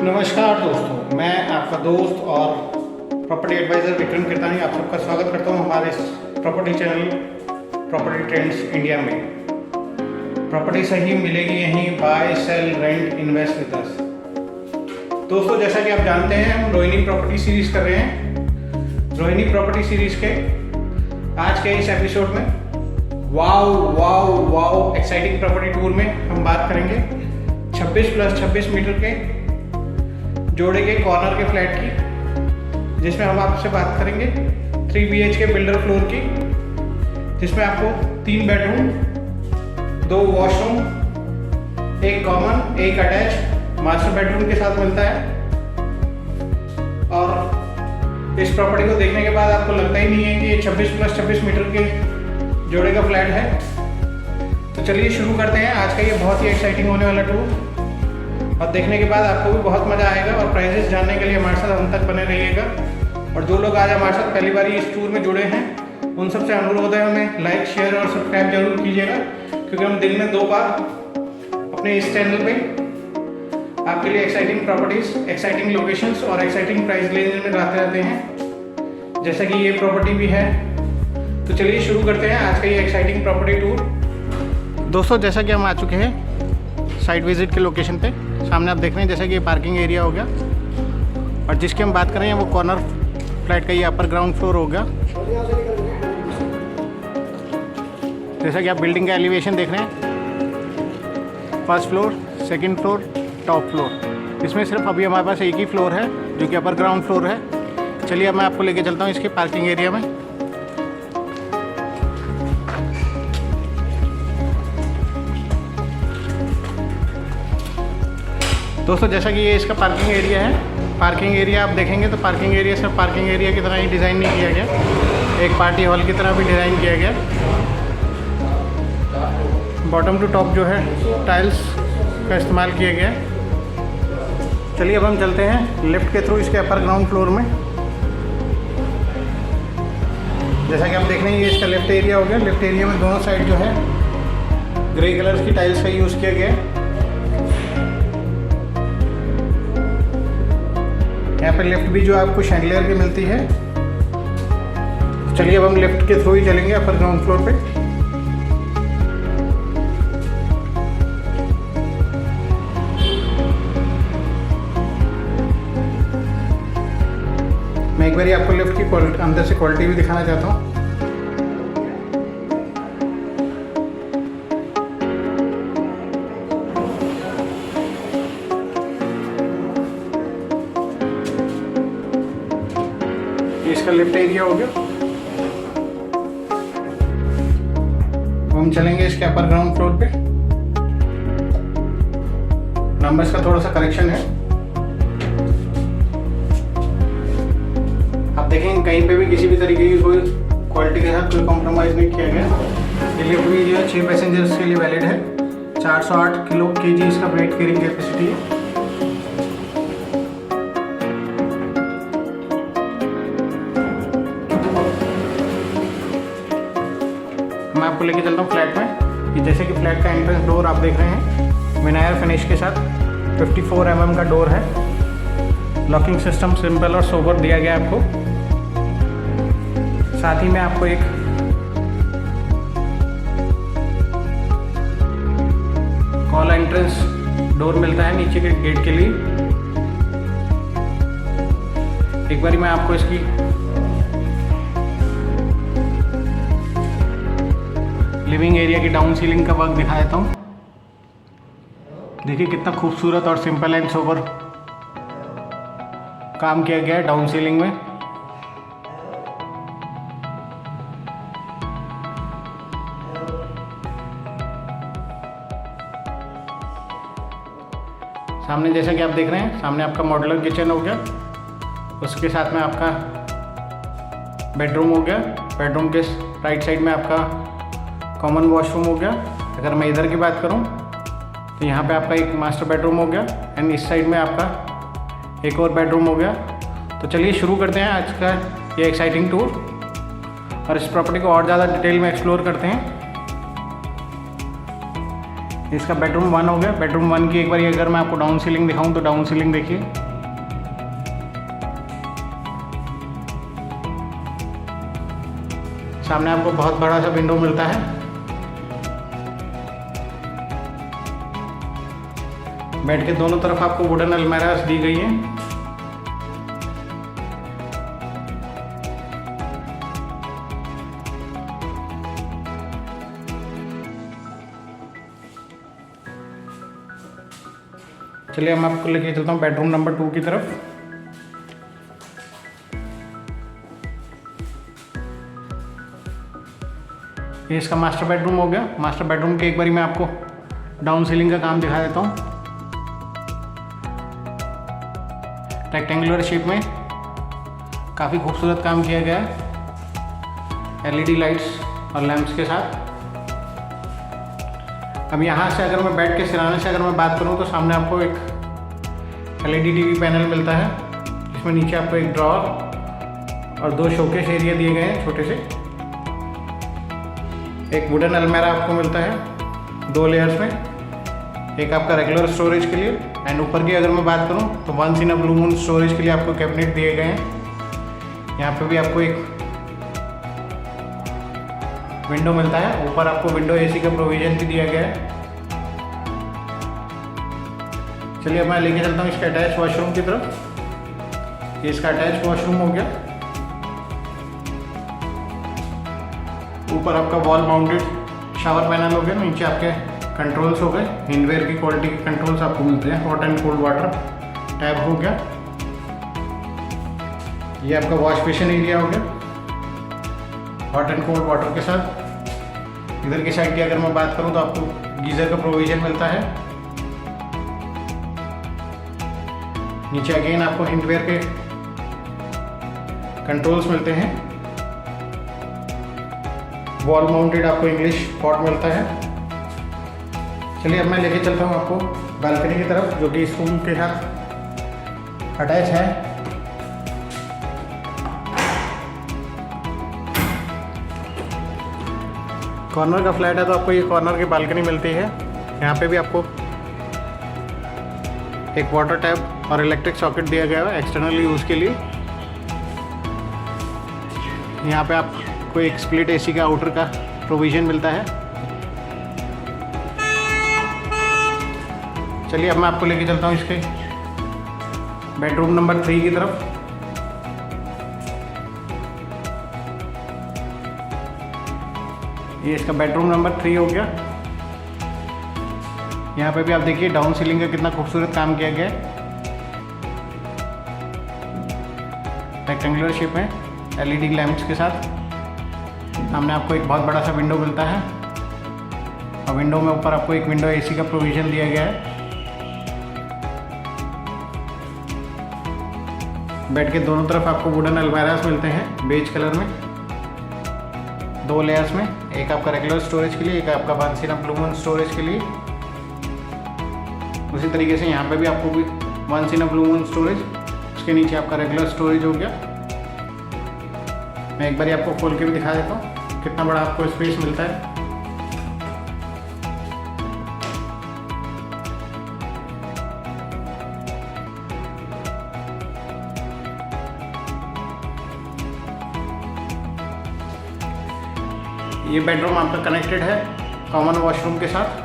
नमस्कार दोस्तों, मैं आपका दोस्त और प्रॉपर्टी एडवाइज़र विक्रम कीर्तानी आप सबका स्वागत करता हूं हमारे इस property channel property trends India में। प्रॉपर्टी सही मिलेगी यहीं, buy sell rent invest with us. दोस्तों, जैसा कि आप जानते हैं हम रोहिणी प्रॉपर्टी सीरीज़ कर रहे हैं। रोहिणी प्रॉपर्टी सीरीज़ के आज के इस एपिसोड में वाओ एक्साइटिंग प्रॉपर्टी टूर में हम बात करेंगे 26+26 मीटर के जोड़े के कॉर्नर के फ्लैट की, जिसमें हम आपसे बात करेंगे 3 BHK बिल्डर फ्लोर की, जिसमें आपको 3 bedroom, 2 washroom, 1 common, 1 attach master bedroom के साथ मिलता है। और इस प्रॉपर्टी को देखने के बाद आपको लगता ही नहीं है कि ये 26+26 मीटर के जोड़े का फ्लैट है। तो चलिए शुरू करते हैं आज का ये बहुत ही एक्साइटिंग होने वाला टूर, और देखने के बाद आपको भी बहुत मज़ा आएगा। और प्राइजेस जानने के लिए हमारे साथ अंत तक बने रहिएगा। और जो लोग आज हमारे साथ पहली बार इस टूर में जुड़े हैं उन सबसे अनुरोध है हमें लाइक, शेयर और सब्सक्राइब जरूर कीजिएगा, क्योंकि हम दिन में 2 बार अपने इस चैनल पे आपके लिए एक्साइटिंग प्रॉपर्टीज़, एक्साइटिंग लोकेशंस और एक्साइटिंग प्राइस रेंज में लाते रहते हैं, जैसा कि ये प्रॉपर्टी भी है। तो चलिए शुरू करते हैं आज का ये एक्साइटिंग प्रॉपर्टी टूर। दोस्तों, जैसा कि हम आ चुके हैं साइट विजिट के लोकेशन पे, सामने आप देख रहे हैं जैसा कि ये पार्किंग एरिया हो गया, और जिसकी हम बात कर रहे हैं वो कॉर्नर फ्लैट का ये अपर ग्राउंड फ्लोर हो गया। जैसा कि आप बिल्डिंग का एलिवेशन देख रहे हैं, first floor, second floor, top floor. इसमें सिर्फ अभी हमारे पास एक ही फ्लोर है जो कि अपर ग्राउंड फ्लोर है। चलिए अब मैं आपको लेके चलता हूँ इसके पार्किंग एरिया में। दोस्तों, जैसा कि ये इसका पार्किंग एरिया है, पार्किंग एरिया आप देखेंगे तो पार्किंग एरिया सिर्फ पार्किंग एरिया की तरह ही डिज़ाइन नहीं किया गया, एक पार्टी हॉल की तरह भी डिज़ाइन किया गया। बॉटम टू टॉप जो है टाइल्स का इस्तेमाल किया गया है। चलिए अब हम चलते हैं लिफ्ट के थ्रू इसके अपर ग्राउंड फ्लोर में। जैसा कि आप देख रहे हैं ये इसका लिफ्ट एरिया हो गया। लिफ्ट एरिया में दोनों साइड जो है ग्रे कलर की टाइल्स का यूज़ किया गया है। यहाँ पे लिफ्ट भी जो आपको शैंडलियर की मिलती है। चलिए अब हम लिफ्ट के थ्रू ही चलेंगे अपर ग्राउंड फ्लोर पे। मैं एक बार आपको लिफ्ट की क्वालिटी, अंदर से क्वालिटी भी दिखाना चाहता हूँ। इसका लिफ्ट एरिया हो गया। हम चलेंगे इसके अपर ग्राउंड फ्लोर पे। नंबर्स का थोड़ा सा करेक्शन है, आप देखेंगे कहीं पे भी किसी भी तरीके की कोई क्वालिटी के साथ कोई कॉम्प्रोमाइज़ नहीं किया गया। ये लिफ्ट भी जो है 6 पैसेंजर्स के लिए वैलिड है। 408 kg इसका वेट कैरिंग कैपेसिटी है। मैं आपको लेके चलता हूँ फ्लैट में। कि जैसे कि फ्लैट का एंट्रेंस डोर आप देख रहे हैं विनायर फिनिश के साथ 54 mm का डोर है। लॉकिंग सिस्टम सिंपल और सोबर दिया गया आपको। साथ ही में आपको एक कॉल एंट्रेंस डोर मिलता है नीचे के गेट के लिए। एक बार मैं आपको इसकी लिविंग एरिया की डाउन सीलिंग का वर्क दिखा देता हूँ। देखिए कितना खूबसूरत और सिंपल एंड सोबर काम किया गया है डाउन सीलिंग में। सामने जैसा कि आप देख रहे हैं, सामने आपका मॉड्यूलर किचन हो गया, उसके साथ में आपका बेडरूम हो गया। बेडरूम के राइट साइड में आपका कॉमन वॉशरूम हो गया। अगर मैं इधर की बात करूं तो यहाँ पे आपका एक मास्टर बेडरूम हो गया, एंड इस साइड में आपका एक और बेडरूम हो गया। तो चलिए शुरू करते हैं आज का ये एक्साइटिंग टूर, और इस प्रॉपर्टी को और ज़्यादा डिटेल में एक्सप्लोर करते हैं। इसका बेडरूम 1 हो गया। बेडरूम 1 की एक बार अगर मैं आपको डाउन सीलिंग दिखाऊं तो डाउन सीलिंग देखिए। सामने आपको बहुत बड़ा सा विंडो मिलता है। बेड के दोनों तरफ आपको वुडन अलमारियास दी गई हैं। चलिए हम आपको लेके चलता हूँ बेडरूम नंबर 2 की तरफ। ये इसका मास्टर बेडरूम हो गया। मास्टर बेडरूम के एक बारी मैं आपको डाउन सीलिंग का काम दिखा देता हूँ। रेक्टेंगुलर शेप में काफ़ी खूबसूरत काम किया गया है LED लाइट्स और लैंप्स के साथ। अब यहाँ से अगर मैं बेड के सिराने से अगर मैं बात करूँ तो सामने आपको एक LED TV पैनल मिलता है, जिसमें नीचे आपको एक ड्रॉअर और 2 शोकेस एरिया दिए गए हैं छोटे से। एक वुडन अलमारा आपको मिलता है 2 लेयर्स में, एक आपका रेगुलर स्टोरेज के लिए एंड ऊपर की अगर मैं बात करूँ तो once in a blue moon storage के लिए आपको कैबिनेट दिए गए हैं। यहाँ पे भी आपको एक विंडो मिलता है। ऊपर आपको विंडो AC का प्रोविजन भी दिया गया है। चलिए अब मैं लेके चलता हूँ इसके अटैच वॉशरूम की तरफ। ये इसका अटैच वॉशरूम हो गया। ऊपर आपका वॉल माउंटेड शावर पैनल हो गया। नीचे आपके कंट्रोल्स हो गए, हिंडवेयर की क्वालिटी के कंट्रोल्स आपको मिलते हैं। Hot and cold water tab हो गया। ये आपका वॉश बेसिन एरिया हो गया हॉट एंड कोल्ड वाटर के साथ। इधर की साइड की अगर मैं बात करूं तो आपको गीज़र का प्रोविजन मिलता है। नीचे अगेन आपको हिंडवेयर के कंट्रोल्स मिलते हैं। वॉल माउंटेड आपको इंग्लिश पॉट मिलता है। चलिए अब मैं लेके चलता हूँ आपको बालकनी की तरफ, जो कि इस रूम के साथ अटैच है। कॉर्नर का फ्लैट है तो आपको ये कॉर्नर की बालकनी मिलती है। यहाँ पे भी आपको एक वाटर टैप और इलेक्ट्रिक सॉकेट दिया गया है एक्सटर्नल यूज़ के लिए। यहाँ पे आपको एक स्प्लिट AC का आउटर का प्रोविज़न मिलता है। चलिए अब मैं आपको लेके चलता हूँ इसके बेडरूम नंबर 3 की तरफ। ये इसका बेडरूम नंबर 3 हो गया। यहाँ पे भी आप देखिए डाउन सीलिंग का कितना खूबसूरत काम किया गया है। रेक्टेंगुलर शेप में LED लैंप्स के साथ। सामने आपको एक बहुत बड़ा सा विंडो मिलता है और विंडो में ऊपर आपको एक विंडो AC का प्रोविज़न दिया गया है। बेड के दोनों तरफ आपको वुडन अलमारियास मिलते हैं बेज कलर में 2 लेयर्स में। एक आपका रेगुलर स्टोरेज के लिए, एक आपका once in a blue moon storage के लिए। उसी तरीके से यहाँ पे भी आपको भी once in a blue moon storage, उसके नीचे आपका रेगुलर स्टोरेज हो गया। मैं एक बार आपको खोल के भी दिखा देता हूँ कितना बड़ा आपको स्पेस मिलता है। ये बेडरूम आपका कनेक्टेड है कॉमन वॉशरूम के साथ।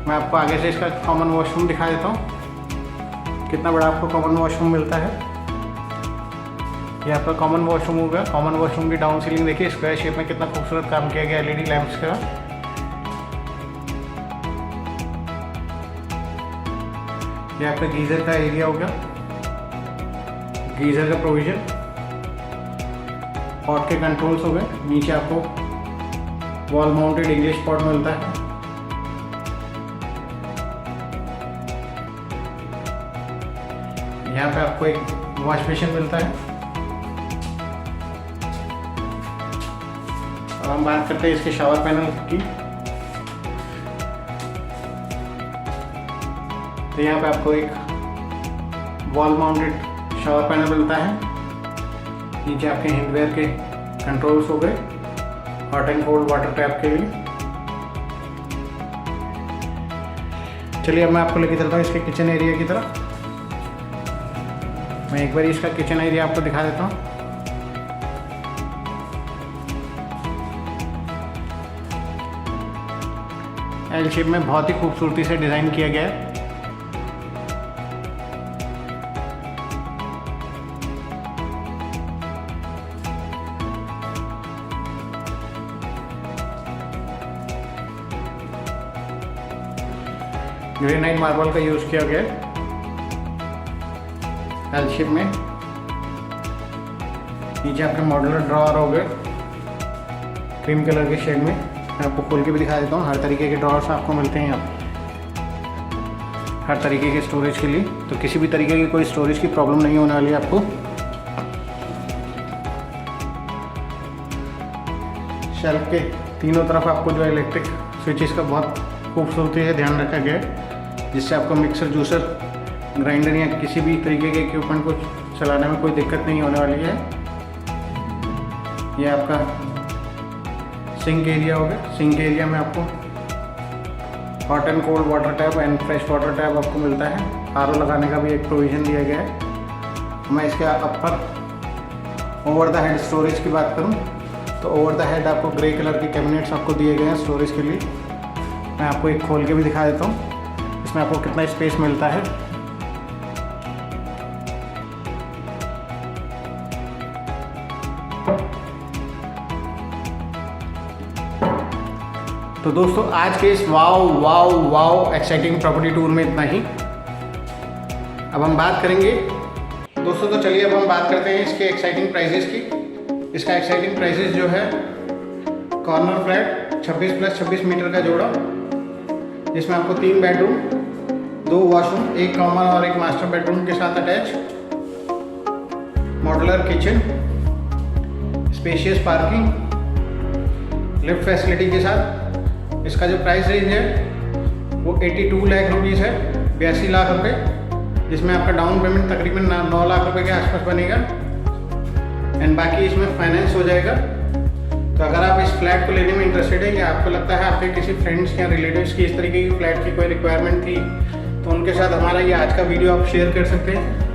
मैं आपको आगे से इसका कॉमन वॉशरूम दिखा देता हूँ कितना बड़ा आपको कॉमन वॉशरूम मिलता है। ये आपका कॉमन वॉशरूम होगा। कॉमन वॉशरूम की डाउन सीलिंग देखिए स्क्वायर शेप में कितना खूबसूरत काम किया गया LED लैंप्स का। ये आपका गीज़र का एरिया होगा, गीज़र का प्रोविज़न, पॉट के कंट्रोल्स हो गए। नीचे आपको वॉल माउंटेड इंग्लिश पॉट मिलता है। यहाँ पे आपको एक वॉश बेसिन मिलता है। अब हम बात करते हैं इसके शावर पैनल की। तो यहाँ पे आपको एक वॉल माउंटेड शावर पैनल मिलता है। नीचे आपके हिंडवेयर के कंट्रोल्स हो गए hot and cold water tap के लिए। चलिए अब मैं आपको लेके चलता हूँ इसके किचन एरिया की तरफ। मैं एक बार इसका किचन एरिया आपको दिखा देता हूँ। एल शेप में बहुत ही खूबसूरती से डिज़ाइन किया गया है। ग्रेनाइट मार्बल का यूज़ किया गया है एल शेप में। नीचे आपके मॉड्यूलर ड्रॉअर हो गए क्रीम कलर के शेड में। मैं आपको खोल के भी दिखा देता हूँ। हर तरीके के ड्रॉअर्स आपको मिलते हैं यहाँ पे, हर तरीके के स्टोरेज के लिए। तो किसी भी तरीके की कोई स्टोरेज की प्रॉब्लम नहीं होने वाली है आपको। शेल्फ के तीनों तरफ आपको जो इलेक्ट्रिक स्विचेस का बहुत खूबसूरती से ध्यान रखा गया है, जिससे आपको मिक्सर, जूसर, ग्राइंडर या किसी भी तरीके के इक्विपमेंट को चलाने में कोई दिक्कत नहीं होने वाली है। ये आपका सिंक एरिया हो गया। सिंक एरिया में आपको hot and cold water tap and fresh water tap आपको मिलता है। आरओ लगाने का भी एक प्रोविज़न दिया गया है। मैं इसके अपर ओवर द हेड स्टोरेज की बात करूं तो ओवर द हेड आपको ग्रे कलर के कैबिनेट्स आपको दिए गए हैं स्टोरेज के लिए। मैं आपको एक खोल के भी दिखा देता हूं इसमें आपको कितना स्पेस मिलता है। तो दोस्तों आज के इस वाव एक्साइटिंग प्रॉपर्टी टूर में इतना ही। अब हम बात करेंगे दोस्तों, तो चलिए अब हम बात करते हैं इसके एक्साइटिंग प्राइजेस की। इसका एक्साइटिंग प्राइजेस जो है, कॉर्नर फ्लैट 26+26 मीटर का जोड़ा, जिसमें आपको 3 बेडरूम, 2 वॉशरूम, 1 कॉमन और 1 मास्टर बेडरूम के साथ attach, modular kitchen, spacious parking, lift facility के साथ। इसका जो प्राइस रेंज है वो 82 लाख रुपीज़ है, 82 लाख रुपए, जिसमें आपका डाउन पेमेंट तकरीबन 9 लाख रुपए के आसपास बनेगा एंड बाकी इसमें फाइनेंस हो जाएगा। तो अगर आप इस फ्लैट को लेने में इंटरेस्टेड है या आपको लगता है आपके किसी फ्रेंड्स या रिलेटिव्स की इस तरीके की फ्लैट की कोई रिक्वायरमेंट थी, तो उनके साथ हमारा ये आज का वीडियो आप शेयर कर सकते हैं।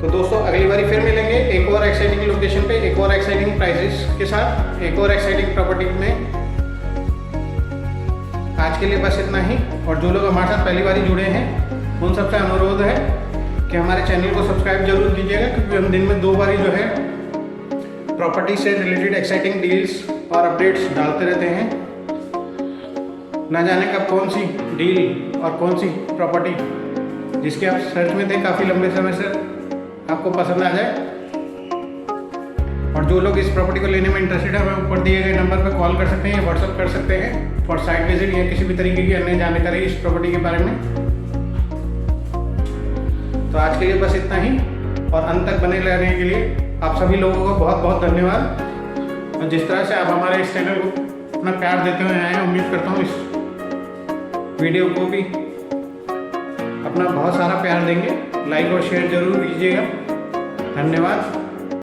तो दोस्तों अगली बारी फिर मिलेंगे एक और एक्साइटिंग लोकेशन पे, एक और एक्साइटिंग प्राइसेस के साथ, एक और एक्साइटिंग प्रॉपर्टी में। आज के लिए बस इतना ही। और जो लोग हमारे साथ पहली बार जुड़े हैं उन सबसे अनुरोध है कि हमारे चैनल को सब्सक्राइब जरूर कीजिएगा, क्योंकि हम दिन में 2 बार जो है प्रॉपर्टी से रिलेटेड एक्साइटिंग डील्स और अपडेट्स डालते रहते हैं। ना जाने कब कौन सी डील और कौन सी प्रॉपर्टी जिसके आप सर्च में थे काफ़ी लंबे समय से आपको पसंद आ जाए। और जो लोग इस प्रॉपर्टी को लेने में इंटरेस्टेड है, हमें ऊपर दिए गए नंबर पर कॉल कर सकते हैं या व्हाट्सअप कर सकते हैं फॉर साइट विजिट या किसी भी तरीके की अन्य जानकारी इस प्रॉपर्टी के बारे में। तो आज के लिए बस इतना ही, और अंत तक बने रहने के लिए आप सभी लोगों को बहुत बहुत धन्यवाद। और जिस तरह से आप हमारे इस चैनल को अपना प्यार देते हुए आए हैं, उम्मीद करता हूँ इस वीडियो को भी अपना बहुत सारा प्यार देंगे। लाइक और शेयर जरूर कीजिएगा। धन्यवाद।